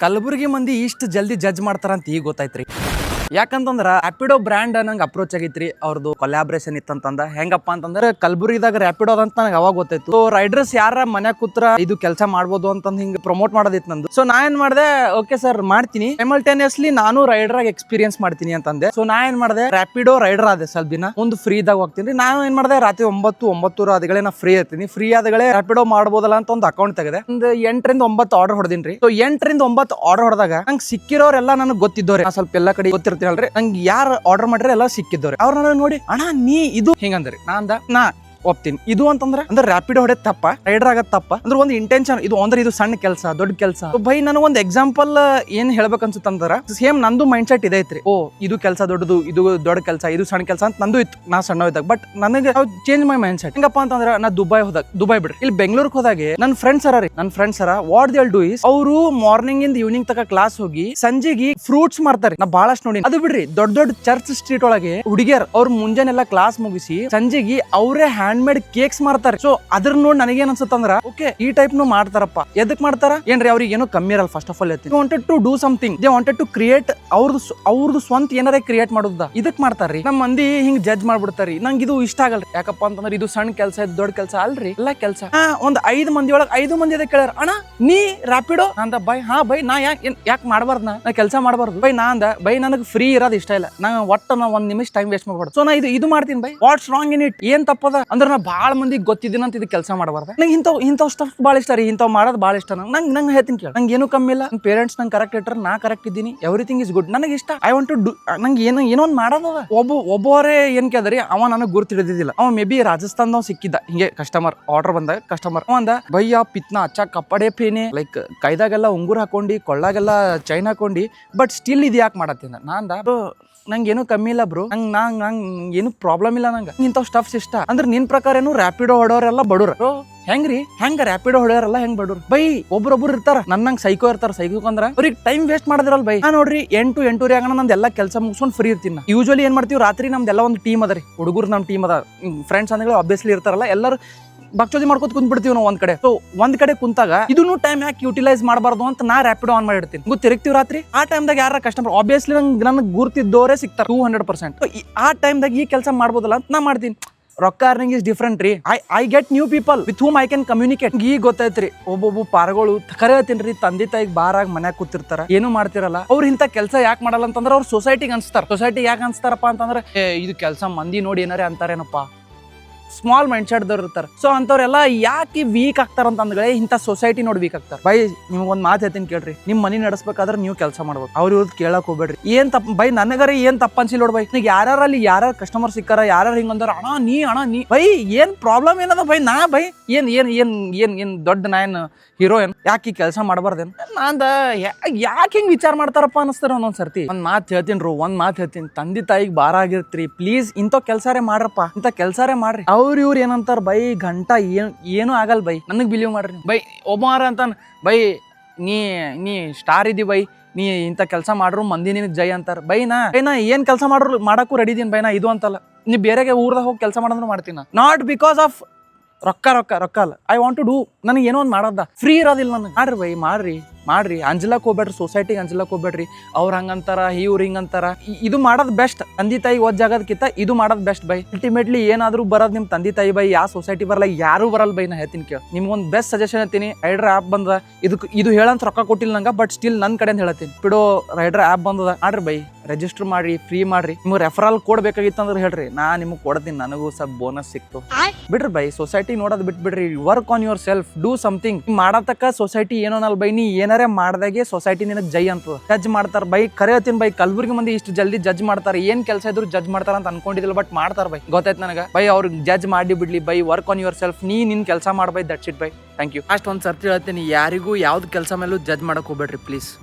ಕಲಬುರಗಿ ಮಂದಿ ಇಷ್ಟು ಜಲ್ದಿ ಜಡ್ಜ್ ಮಾಡ್ತಾರ ಅಂತ ಈಗ ಗೊತ್ತಾಯ್ತ್ರಿ. ಯಾಕಂತಂದ್ರ ರ್ಯಾಪಿಡೋ ಬ್ರ್ಯಾಂಡ್ ನಂಗೆ ಅಪ್ರೋಚ್ ಆಗೈತ್ರಿ. ಅವ್ರದ್ದು ಕೊಲಾಬ್ರೇಷನ್ ಇತ್ತಂತಂದ ಹೆಂಗಪ್ಪ ಅಂತಂದ್ರೆ ಕಲಬುರಗಿದಾಗ ರ್ಯಾಪಿಡೋ ಅಂತ ನನಗೆ ಅವಾಗ ಗೊತ್ತಾಯ್ತು. ಸೊ ರೈಡರ್ಸ್ ಯಾರ ಮನೆ ಕೂತ್ರ ಇದು ಕೆಲಸ ಮಾಡ್ಬೋದು ಅಂತಂದ್ ಹಿಂಗ್ ಪ್ರಮೋಟ್ ಮಾಡೋದಿತ್ತು ನಂದು. ಸೊ ನಾ ಏನ್ ಮಾಡಿದೆ, ಓಕೆ ಸರ್ ಮಾಡ್ತೀನಿ, ಸೈಮಲ್ಟೇನಿಯಸ್ಲಿ ನಾನು ರೈಡರ್ ಆಗಿ ಎಕ್ಸ್ಪೀರಿಯನ್ಸ್ ಮಾಡ್ತೀನಿ ಅಂತಂದೆ. ಸೊ ನಾ ಏನ್ ಮಾಡಿದೆ, ರ್ಯಾಪಿಡೋ ರೈಡರ್ ಆದೆ ಸ್ವಲ್ಪ ದಿನ, ಒಂದು ಫ್ರೀದಾಗ ಹೋಗ್ತೀನಿ. ನಾನು ಏನ್ ಮಾಡಿದೆ, ರಾತ್ರಿ 9 ಆದಗಳೇ ನಾ ಫ್ರೀ ಇರ್ತೀನಿ. ಫ್ರೀ ಆದಗಳೇ ರ್ಯಾಪಿಡೋ ಮಾಡ್ಬೋದಲ್ಲ ಅಂತ ಒಂದು ಅಕೌಂಟ್ ತೆಗೆದೆ. ಒಂದು 8 ರಿಂದ 9 ಆರ್ಡರ್ ಹೊಡೆದಿನ್ರಿ. ಸೊ 8 ರಿಂದ 9 ಆರ್ಡರ್ ಹೊಡೆದಾಗ ನಂಗೆ ಸಿಕ್ಕಿರೋರೆಲ್ಲ ನನಗೆ ಗೊತ್ತಿದ್ದವ್ರೆ. ನಾ ಸ್ವಲ್ಪ ಎಲ್ಲ ಕಡೆ ಗೊತ್ತಿರ್ತೀನಲ್ರಿ, ನಂಗೆ ಯಾರು ಆರ್ಡರ್ ಮಾಡ್ರಿ ಎಲ್ಲ ಸಿಕ್ಕಿದ್ದವ್ರೆ. ಅವ್ರ ನನ್ನ ನೋಡಿ, ಅಣ್ಣ ನೀ ಇದು ಹಿಂಗಂದ್ರಿ. ನಾ ಒಪ್ತೀನಿ. ಇದು ಅಂತಂದ್ರೆ ರ್ಯಾಪಿಡೋ ಹೊಡೆದ್ ತಪ್ಪ, ರೈಡರ್ ಆಗದ್ ತಪ್ಪ ಅಂದ್ರೆ ಒಂದು ಇಂಟೆನ್ಷನ್ ಇದು ಅಂದ್ರೆ ಇದು ಸಣ್ಣ ಕೆಲಸ ದೊಡ್ಡ ಕೆಲಸ. ಬೈ ನನಗೆ ಒಂದು ಎಕ್ಸಾಂಪಲ್ ಏನ್ ಹೇಳ್ಬೇಕನ್ಸುತ್ತಂದ್ರ, ಸೇಮ್ ನಂದು ಮೈಂಡ್ ಸೆಟ್ ಇದೆ ಐತ್ರಿ. ಓ ಇದು ಕೆಲಸ ದೊಡ್ಡದು, ಇದು ದೊಡ್ಡ ಕೆಲಸ, ಇದು ಸಣ್ಣ ಕೆಲಸ ಅಂತ ನಂದು ಇತ್ತು ನಾ ಸಣ್ಣ ಇದ್ದಾಗ. ಬಟ್ ನನಗೆ ಚೇಂಜ್ ಮೈ ಮೈಂಡ್ ಸೆಟ್. ಹೆಂಗಪ್ಪ ಅಂತಂದ್ರೆ ನಾ ದುಬೈ ಬಿಡ್ರಿ, ಇಲ್ಲಿ ಬೆಂಗಳೂರಿಗೆ ಹೋದಾಗೆ ನನ್ನ friends what they do is, ಅವರು ಮಾರ್ನಿಂಗ್ ಇಂದ ಈವ್ನಿಂಗ್ ತಕ ಕ್ಲಾಸ್ ಹೋಗಿ ಸಂಜೆಗೆ ಫ್ರೂಟ್ಸ್ ಮಾರ್ತಾರೆ. ನಾ ಬಹಳಷ್ಟು ನೋಡಿ. ಅದು ಬಿಡ್ರಿ, ದೊಡ್ಡ ಚರ್ಚ್ ಸ್ಟ್ರೀಟ್ ಒಳಗೆ ಹುಡುಗಿಯರ್ ಅವ್ರು ಮುಂಜಾನೆಲ್ಲ ಕ್ಲಾಸ್ ಮುಗಿಸಿ ಸಂಜೆಗೆ ಅವರೇ ಹ್ಯಾಂಡ್ ಮೇಡ್ ಕೇಕ್ಸ್ ಮಾಡ್ತಾರೆ. ಸೊ ಅದ್ರ ನೋಡಿ ನನಗೇನ್ ಅನ್ಸುತ್ತಂದ್ರ, ಓಕೆ ಈ ಟೈಪ್ ನು ಮಾಡ್ತಾರಪ್ಪ. ಎದಕ್ ಮಾಡ್ತಾರ ಏನ್ರಿ, ಅವ್ರಿಗೆ ಏನೋ ಕಮ್ಮಿ ಇರಲ್ಲ. First of all wanted to do something, they wanted to create ಅವ್ರದ್ದು ಸ್ವಂತ ಏನಾರ ಕ್ರಿಯೇಟ್ ಮಾಡೋದ. ಇದಕ್ ಮಾಡ್ತಾರ್ರಿ. ನಮ್ಮ ಮಂದಿ ಹಿಂಗ್ ಜಡ್ಜ್ ಮಾಡ್ಬಿಡ್ತಾರಿ. ನಂಗೆ ಇದು ಇಷ್ಟ ಆಗಲ್ರಿ. ಯಾಕಪ್ಪ ಅಂತಂದ್ರೆ ಇದು ಸಣ್ಣ ಕೆಲಸ, ಇದು ದೊಡ್ಡ ಕೆಲಸ ಅಲ್ರಿ, ಎಲ್ಲ ಕೆಲಸ. ಒಂದ್ 5 ಮಂದಿ ಒಳಗ್ 5 ಮಂದಿ ಅದೇ ಕೇಳ್ಯಾರ, ಅಣ್ಣ ನೀ ರ್ಯಾಪಿಡೋ ಅಂದ. ಬೈ ಹಾ ಬೈ, ನಾ ಯಾಕೆ ಮಾಡ್ಬಾರ್ದು, ನಾ ಕೆಲಸ ಮಾಡ್ಬಾರ್ದು ಬೈ. ನಾ ಅಂದ ಬೈ, ನನಗೆ ಫ್ರೀ ಇರೋದು ಇಷ್ಟ ಇಲ್ಲ, ನಾ ಒಟ್ಟ 1 ನಿಮಿಷ ಟೈಮ್ ವೇಸ್ಟ್ ಮಾಡ್ಬಾರ್ದು. ಸೊ ನಾ ಇದು ಮಾಡ್ತೀನಿ by. What's wrong in it, ಏನ್ ತಪ್ಪದ ಅಂದ್ರೆ ನಾ ಭಾಳ ಮಂದಿಗೆ ಗೊತ್ತಿದ್ದೀನಂತ ಇದು ಕೆಲಸ ಮಾಡಬಾರ್ದು. ನಂಗೆ ಇಂಥವ್ ಸ್ಟಫ್ ಭಾಳ ಇಷ್ಟ ರೀ, ಇಂಥವ್ ಮಾಡೋದು ಭಾಳ ಇಷ್ಟ. ನಂಗೆ ಹೇಳ್ತೀನಿ ಕೇಳಿ, ನಂಗೆ ಏನು ಕಮ್ಮಿ ಇಲ್ಲ. ನನ್ನ ಪೇರೆಂಟ್ಸ್ ನಂಗೆ ಕರೆಕ್ಟ್ ಇಟ್ಟರೆ ನಾ ಕರೆಕ್ಟ್ ಇದ್ದೀನಿ. Everything is good. ನನಗೆ ಇಷ್ಟ. I want to do. ನಂಗೆ ಏನೋ ಒಂದು ಮಾಡೋದದ. ಒಬ್ಬರೇ ಏನ್ ಕೇಳಿದ್ರಿ, ಅವ ನನಗೆ ಗುರ್ತು ಹಿಡಿದಿದ್ದಿಲ್ಲ. ಅವ ಮೇ ಬಿ ರಾಜಸ್ಥಾನದವ್ ಸಿಕ್ಕಿದ್ದ. ಹಿಂಗೆ ಕಸ್ಟಮರ್ ಆರ್ಡರ್ ಬಂದಾಗ ಅವ ಅಂದ, ಭಯ್ಯ ಪಿತ್ನಾ ಅಚ್ಚಾ ಕಪ್ಪಡೆ ಪೇನೆ, ಲೈಕ್ ಕೈದಾಗೆಲ್ಲ ಉಂಗುರ್ ಹಾಕೊಂಡಿ, ಕೊಳ್ಳಾಗೆಲ್ಲ ಚೈನ್ ಹಾಕೊಂಡಿ, ಬಟ್ ಸ್ಟಿಲ್ ಇದು ಯಾಕೆ ಮಾಡತ್ತೀನಿ. ನಾ ಅಂದ, ನಂಗೆ ಏನು ಕಮ್ಮಿ ಇಲ್ಲ ಬ್ರೋ, ನಂಗೆ ಏನು ಪ್ರಾಬ್ಲಮ್ ಇಲ್ಲ. ನಂಗೆ ಇಂಥವ್ ಸ್ಟಫ್ಸ್ ಇಷ್ಟ. ಅಂದ್ರೆ ನಿನ್ ಪ್ರಕಾರ ಏನು ರ್ಯಾಪಿಡೋ ಹೊಡೋರೆಲ್ಲ ಬಡವ್ರ ಹೆಂಗ್ರಿ? ಹೆಂಗ ರ್ಯಾಪಿಡೋ ಹೊಡೆಯೋರೆಲ್ಲ ಹೆಂಗ್ ಬಡವ್ರು ಬೈ? ಒಬ್ರೊಬ್ರು ಇರ್ತಾರ ನನ್ನಂಗ್ ಸೈಕೋ ಇರ್ತಾರ. ಸೈಕೋ ಅಂದ್ರ ಅವ್ರಿಗೆ ಟೈಮ್ ವೇಸ್ಟ್ ಮಾಡಿದ್ರಲ್ ಬೈ. ನಾ ನೋಡ್ರಿ 8 ಆಗೋಣ ನಂದು ಎಲ್ಲ ಕೆಲಸ ಮುಗಿಸ್ಕೊಂಡು ಫ್ರೀ ಇರ್ತೀನಿ. ಯೂಶಲಿ ಏನ್ ಮಾಡ್ತೀವಿ, ರಾತ್ರಿ ನಮ್ದೆಲ್ಲ ಒಂದು ಟೀಮ್ ಅದ ರೀ, ಹುಡುಗರು ನಮ್ಮ ಟೀಮ್ ಅದ, ಫ್ರೆಂಡ್ಸ್ ಅಂದ್ರೆ ಆಬ್ವಿಯಸ್ಲಿ ಇರ್ತಾರಲ್ಲ, ಎಲ್ಲರೂ ಬಕ್ಚೋದಿ ಮಾಡ್ಕೊತ ಕುಂತ್ಬಿಡ್ತೀವಿ ನಾವು ಒಂದ್ ಕಡೆ. ಸೊ ಒಂದ್ ಕಡೆ ಕುಂತಾಗ ಇದನ್ನು ಟೈಮ್ ಯಾಕೆ ಯುಟಿಲೈಸ್ ಮಾಡಬಾರ್ದು ಅಂತ ನಾ ರ್ಯಾಪಿಡೋ ಆನ್ ಮಾಡಿರ್ತೀನಿ. ತಿರುಗ್ತೀವಿ ರಾತ್ರಿ. ಆ ಟೈಮ್ದಾಗ ಯಾರ ಕಸ್ಟಮರ್ ಆಬ್ವಿಯಸ್ಲಿ ನನಗೆ ಗುರ್ತಿದ್ದೋರೇ ಸಿಗ್ತಾರೆ 200%. ಆ ಟೈಮ್ದಾಗ ಈ ಕೆಲಸ ಮಾಡ್ಬೋದಲ್ಲ ಅಂತ ನಾ ಮಾಡ್ತೀನಿ. ರೊಕ್ಕ ಅರ್ನಿಂಗ್ ಇಸ್ ಡಿಫ್ರೆಂಟ್ ರೀ. I get new people with whom I can communicate. ಈಗ ಗೊತ್ತೈತ್ರಿ, ಒಬ್ಬೊಬ್ಬ ಪಾರಗಳು ಕರೆ ಹೇಳ್ತೀನಿ, ತಂದೆ ತಾಯಿಗೆ ಬಾರಾಗ ಮನ್ಯಾಗ ಕೂತಿರ್ತಾರ, ಏನು ಮಾಡ್ತಿರಲ್ಲ. ಅವ್ರ ಇಂಥ ಕೆಲಸ ಯಾಕೆ ಮಾಡಲ್ಲ ಅಂತಂದ್ರೆ ಅವ್ರ ಸೊಸೈಟಿಗೆ ಅನ್ಸ್ತಾರ. ಸೊಸೈಟಿಗೆ ಯಾಕೆ ಅನ್ಸ್ತಾರಪ್ಪ ಅಂತಂದ್ರೆ, ಇದು ಕೆಲಸ ಮಂದಿ ನೋಡಿ ಏನಾರೇ ಅಂತಾರೇನಪ್ಪ, ಸ್ಮಾಲ್ ಮೈಂಡ್ ಸೆಟ್ ದವ್ರು ಇರ್ತಾರೆ. ಸೊ ಅಂತವ್ರೆಲ್ಲ ಯಾಕೆ ವೀಕ್ ಆಗ್ತಾರ ಅಂತಂದ್ರೆ, ಇಂಥ ಸೊಸೈಟಿ ನೋಡಿ ವೀಕ್ ಆಗ್ತಾರೆ. ಬೈ ನಿಮ್ಗೆ ಒಂದು ಮಾತು ಹೇಳ್ತೀನಿ ಕೇಳ್ರಿ, ನಿಮ್ ಮನಿ ನಡೆಸ್ಬೇಕಾದ್ರೆ ನೀವು ಕೆಲಸ ಮಾಡ್ಬೇಕು. ಅವ್ರು ಕೇಳಕ್ ಹೋಗ್ಬೇಡ್ರಿ. ಏನ್ ತಪ್ಪ ಬೈ, ನನಗರ ಏನ್ ತಪ್ಪ ಅನ್ಸಿಲ್ಲ ನೋಡ್ ಬೈ. ಈಗ ಯಾರು ಕಸ್ಟಮರ್ ಸಿಕ್ಕಾರ, ಯಾರು ಹಿಂಗಂದಾರ, ಅಣ್ಣ ನೀ ಬೈ ಏನ್ ಪ್ರಾಬ್ಲಮ್ ಏನದ ಬೈ? ನಾ ಬೈ ಏನ್ ದೊಡ್ಡ ನಾಯನ್ ಹೀರೋ ಏನ್, ಯಾಕೆ ಈ ಕೆಲಸ ಮಾಡಬಾರ್ದೇನು? ನಾಂದ ಯಾಕೆ ಹಿಂಗ್ ವಿಚಾರ ಮಾಡ್ತಾರಪ್ಪ ಅನಿಸ್ತಾರ ಒಂದೊಂದ್ ಸರ್ತಿ. ಒಂದ್ ಮಾತು ಹೇಳ್ತೀನಿ, ತಂದೆ ತಾಯಿಗೆ ಭಾರ ಆಗಿರ್ತ್ರಿ, ಪ್ಲೀಸ್ ಇಂಥ ಕೆಲ್ಸಾರೇ ಮಾಡ್ರಪ್ಪ, ಇಂಥ ಕೆಲ್ಸಾರೇ ಮಾಡ್ರಿ. ಇವ್ರು ಏನಂತಾರ ಬೈ, ಗಂಟಾ ಏನು ಆಗಲ್ ಬೈ, ನನಗ್ ಬಿಲೀವ್ ಮಾಡ್ರಿ ಬೈ. ಒಬ್ಬಾರ ಅಂತಾನ, ಬೈ ನೀ ಸ್ಟಾರ್ ಇದಿ ಬೈ, ನೀ ಇಂಥ ಕೆಲಸ ಮಾಡ್ರು ಮಂದಿ ನಿನಗ್ ಜೈ ಅಂತಾರ. ಬೈ ನಾ ಏನ್ ಕೆಲಸ ಮಾಡಕ್ಕೂ ರೆಡಿ ಇದೀನಿ ಬೈ. ನಾ ಇದು ಅಂತಲ್ಲ, ನೀ ಬೇರೆಗೆ ಊರ್ದಾಗ ಹೋಗಿ ಕೆಲಸ ಮಾಡೋದ್ರು ಮಾಡ್ತೀನಿ. ನಾಟ್ ಬಿಕಾಸ್ ಆಫ್ ರೊಕ್ಕ ಅಲ್ಲ. I want to do. ನನಗೆ ಏನೋ ಒಂದು ಮಾಡೋದ ಫ್ರೀ ಇರೋದಿಲ್ಲ ನನಗೆ. ಮಾಡ್ರಿ ಬೈ, ಮಾಡ್ರಿ. ಅಂಜಲಕ್ ಹೋಗ್ಬೇಡ್ರಿ, ಸೊಸೈಟಿಗೆ ಅಂಜಲಕ್ ಹೋಗ್ಬೇಡ್ರಿ. ಅವ್ರು ಹಂಗಂತಾರ, ಇವ್ರು ಹಿಂಗಂತಾರ. ಇದು ಮಾಡೋದ್ ಬೆಸ್ಟ್. ತಂದೆ ತಾಯಿ ಓದಾಗದಕ್ಕಿಂತ ಇದು ಮಾಡೋದ್ ಬೆಸ್ಟ್ ಬೈ. ಅಲ್ಟಿಮೇಟ್ಲಿ ಏನಾದ್ರು ಬರೋದ್ ನಿಮ್ ತಂದೆ ತಾಯಿ ಬೈ. ಯಾವ ಸೊಸೈಟಿ ಬರಲ್ಲ, ಯಾರು ಬರಲ್ಲ ಬೈ. ನಾ ಹೇಳ್ತೀನಿ ಕೇಳಿ, ನಿಮ್ಗೊಂದು ಬೆಸ್ಟ್ ಸಜೆಷನ್ ಹೇಳ್ತೀನಿ. ರೈಡರ್ ಆ್ಯಪ್ ಬಂದ, ಇದು ಹೇಳಂತ ರೊಕ್ಕ ಕೊಟ್ಟಿಲ್ಲ ನಂಗೆ, ಬಟ್ ಸ್ಟಿಲ್ ನನ್ನ ಕಡೆಯಿಂದ ಹೇಳ್ತೀನಿ. ಪಿಡೋ ರೈಡರ್ ಆ್ಯಪ್ ಬಂದದ, ಮಾಡ್ರಿ ಬೈ, ರಿಜಿಸ್ಟರ್ ಮಾಡ್ರಿ, ಫ್ರೀ ಮಾಡ್ರಿ. ನಿಮ್ಗೆ ರೆಫರಲ್ ಕೋಡ್ ಬೇಕಾಗಿತ್ತು ಅಂದ್ರೆ ಹೇಳ್ರಿ, ನಾ ನಿಮ್ಗೆ ಕೊಡ್ತೀನಿ. ನನಗೂ ಸ್ವಲ್ಪ ಬೋನಸ್ ಸಿಕ್ತು. ಬಿಡ್ರಿ ಬೈ, ಸೊಸೈಟಿ ನೋಡೋದ್ ಬಿಟ್ಬಿಡ್ರಿ. Work on yourself, do something. ಮಾಡತಕ್ಕ ಸೊಸೈಟಿ ಏನೋನಲ್ಲ ಬೈ. ನೀ ಏನಾರೇ ಮಾಡ್ದಾಗೆ ಸೊಸೈಟಿ ನಿನಗೆ ಜೈ ಅಂತ ಜಡ್ಜ್ ಮಾಡ್ತಾರ ಬೈ. ಕರೆ ಹೇಳ್ತೀನಿ ಬೈ, ಕಲಬುರಗಿ ಮಂದಿ ಇಷ್ಟು ಜಲ್ದಿ ಜಡ್ಜ್ ಮಾಡ್ತಾರೆ. ಏನ್ ಕೆಲಸ ಇದ್ರು ಜಡ್ಜ್ ಮಾಡ್ತಾರ ಅಂತ ಅನ್ಕೊಂಡಿದ್ದಿಲ್ಲ, ಬಟ್ ಮಾಡ್ತಾರ ಬೈ. ಗೊತ್ತಾಯ್ತು ನನಗೆ ಬೈ. ಅವ್ರಿಗೆ ಜಡ್ಜ್ ಮಾಡಿ ಬಿಡ್ಲಿ ಬೈ. Work on yourself. ನಿನ್ ಕೆಲಸ ಮಾಡ್ಬೈ. ದಟ್ಸ್ ಇಟ್ ಬೈ. Thank you. ಅಷ್ಟು ಒಂದ್ ಸರ್ತಿ ಹೇಳ್ತೀನಿ, ಯಾರಿಗೂ ಯಾವ್ದು ಕೆಲಸ ಮೇಲೂ ಜಡ್ಜ್ ಮಾಡಕ್ ಹೋಗ್ಬೇಡ್ರಿ ಪ್ಲೀಸ್.